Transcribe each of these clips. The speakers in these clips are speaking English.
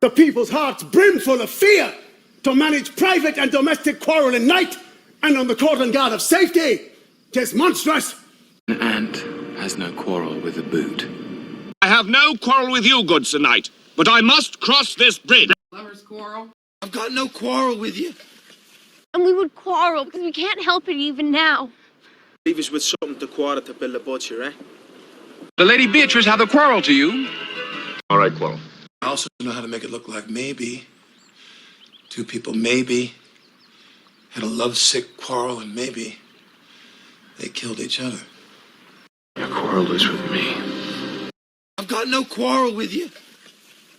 The people's hearts brimful of fear to manage private and domestic quarrel in night and on the court and guard of safety. 'Tis monstrous. An ant has no quarrel with a boot. I have no quarrel with you, good Sir Knight, but I must cross this bridge. Lovers quarrel? I've got no quarrel with you. And we would quarrel because we can't help it even now. Leave us with something to quarrel to build a butcher, eh? The Lady Beatrice hath a quarrel to you. All right, quarrel. I also know how to make it look like maybe two people maybe had a lovesick quarrel and maybe they killed each other. Your quarrel is with me. I've got no quarrel with you.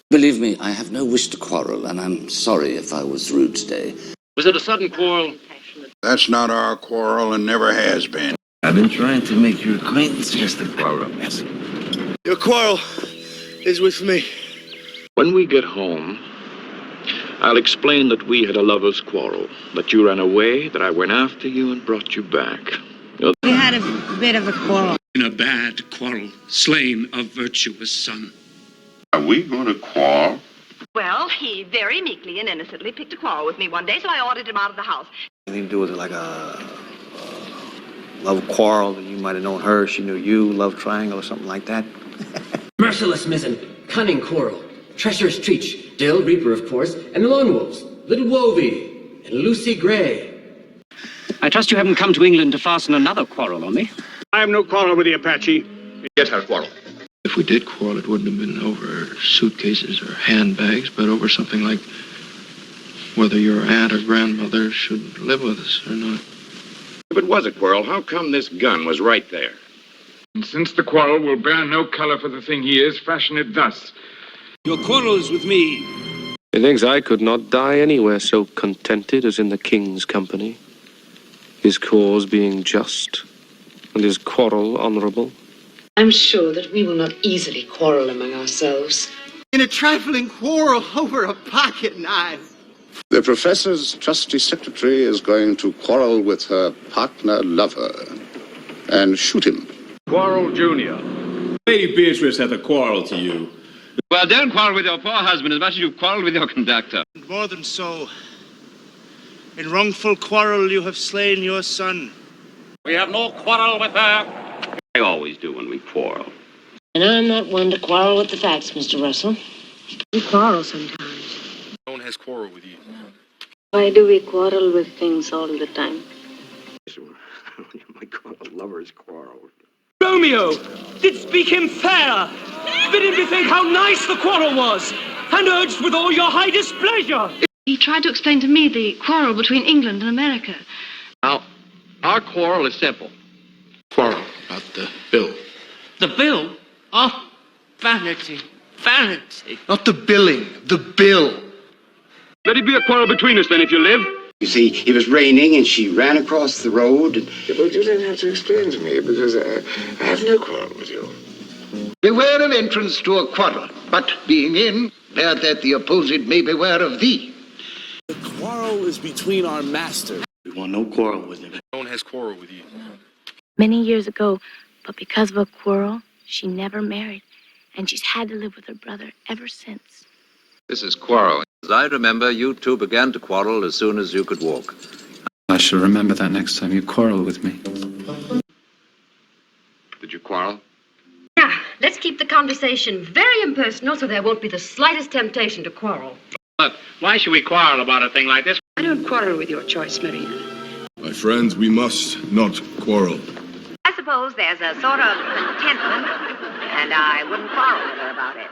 Believe me, I have no wish to quarrel, and I'm sorry if I was rude today. Was it a sudden quarrel? That's not our quarrel and never has been. I've been trying to make your acquaintance, just a quarrel, Messi. Your quarrel is with me. When we get home, I'll explain that we had a lover's quarrel, that you ran away, that I went after you and brought you back. We had a bit of a quarrel. In a bad quarrel, slain a virtuous son. Are we going to quarrel? Well, he very meekly and innocently picked a quarrel with me one day, so I ordered him out of the house. Anything to do with it, like a love quarrel that you might have known her, she knew you, love triangle or something like that? Merciless mizzen, cunning quarrel, treacherous Treach, Dill, Reaper, of course, and the Lone Wolves, Little Wovey, and Lucy Gray. I trust you haven't come to England to fasten another quarrel on me. I have no quarrel with the Apache. Get her quarrel. If we did quarrel, it wouldn't have been over suitcases or handbags, but over something like whether your aunt or grandmother should live with us or not. If it was a quarrel, how come this gun was right there? And since the quarrel will bear no color for the thing he is, fashion it thus. Your quarrel is with me. Methinks I could not die anywhere so contented as in the king's company, his cause being just, and his quarrel honourable. I'm sure that we will not easily quarrel among ourselves. In a trifling quarrel over a pocket knife. The professor's trusty secretary is going to quarrel with her partner lover and shoot him. Quarrel Junior. Lady Beatrice hath a quarrel to you. Well, don't quarrel with your poor husband as much as you've quarrelled with your conductor. More than so. In wrongful quarrel you have slain your son. We have no quarrel with her. I always do when we quarrel. And I'm not one to quarrel with the facts, Mr. Russell. We quarrel sometimes. No one has quarrel with you. Why do we quarrel with things all the time? My God, a lover's quarrel. Romeo did speak him fair, bid him bethink how nice the quarrel was, and urged with all your high displeasure. He tried to explain to me the quarrel between England and America. Now, our quarrel is simple. Quarrel about the bill. The bill? Oh, vanity, vanity. Not the billing, the bill. Let it be a quarrel between us then, if you live. You see, it was raining and she ran across the road. But you don't have to explain to me because I have no quarrel with you. Beware of entrance to a quarrel, but being in, bear that the opposed may beware of thee. The quarrel is between our masters. We want no quarrel with him. No one has quarrel with you. Many years ago, but because of a quarrel, she never married, and she's had to live with her brother ever since. This is quarrel. As I remember, you two began to quarrel as soon as you could walk. I shall remember that next time you quarrel with me. Did you quarrel? Now, let's keep the conversation very impersonal so there won't be the slightest temptation to quarrel. Look, why should we quarrel about a thing like this? I don't quarrel with your choice, Marina. My friends, we must not quarrel. I suppose there's a sort of contentment, and I wouldn't quarrel with her about it.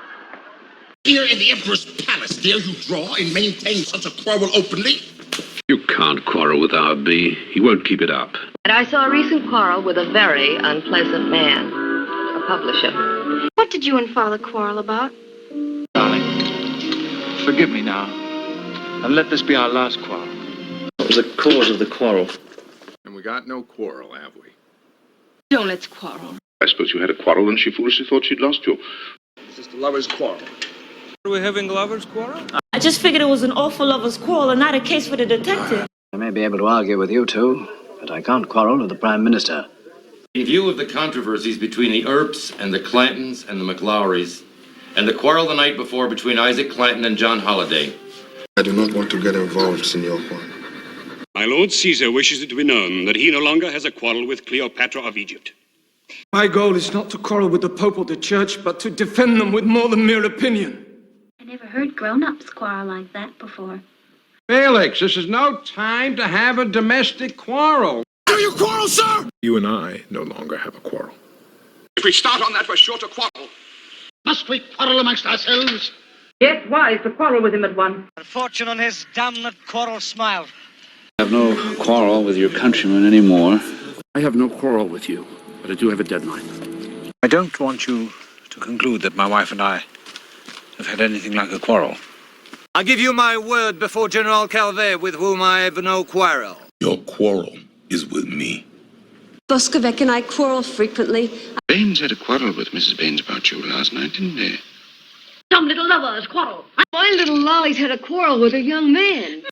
Here in the Emperor's palace, dare you draw and maintain such a quarrel openly? You can't quarrel with R.B. He won't keep it up. And I saw a recent quarrel with a very unpleasant man, a publisher. What did you and Father quarrel about? Darling, forgive me now, and let this be our last quarrel. What was the cause of the quarrel? And we got no quarrel, have we? Don't let's quarrel. I suppose you had a quarrel and she foolishly thought she'd lost you. It's just a lover's quarrel. Are we having lovers' quarrel? I just figured it was an awful lover's quarrel and not a case for the detective. I may be able to argue with you two, but I can't quarrel with the Prime Minister. In view of the controversies between the Earps and the Clantons and the McLowrys, and the quarrel the night before between Isaac Clanton and John Holliday. I do not want to get involved, Senor Juan. My Lord Caesar wishes it to be known that he no longer has a quarrel with Cleopatra of Egypt. My goal is not to quarrel with the Pope or the Church, but to defend them with more than mere opinion. I never heard grown-ups quarrel like that before. Felix, this is no time to have a domestic quarrel. Do you quarrel, sir? You and I no longer have a quarrel. If we start on that, we're sure to quarrel. Must we quarrel amongst ourselves? Yes, wise to quarrel with him at once. Fortune on his damned quarrel smile. I have no quarrel with your countrymen anymore. I have no quarrel with you, but I do have a deadline. I don't want you to conclude that my wife and I have had anything like a quarrel. I give you my word before General Calvé, with whom I have no quarrel. Your quarrel is with me. Boscovec and I quarrel frequently. Baines had a quarrel with Mrs. Baines about you last night, didn't they? Some little lovers quarrel. My little Lolly's had a quarrel with a young man.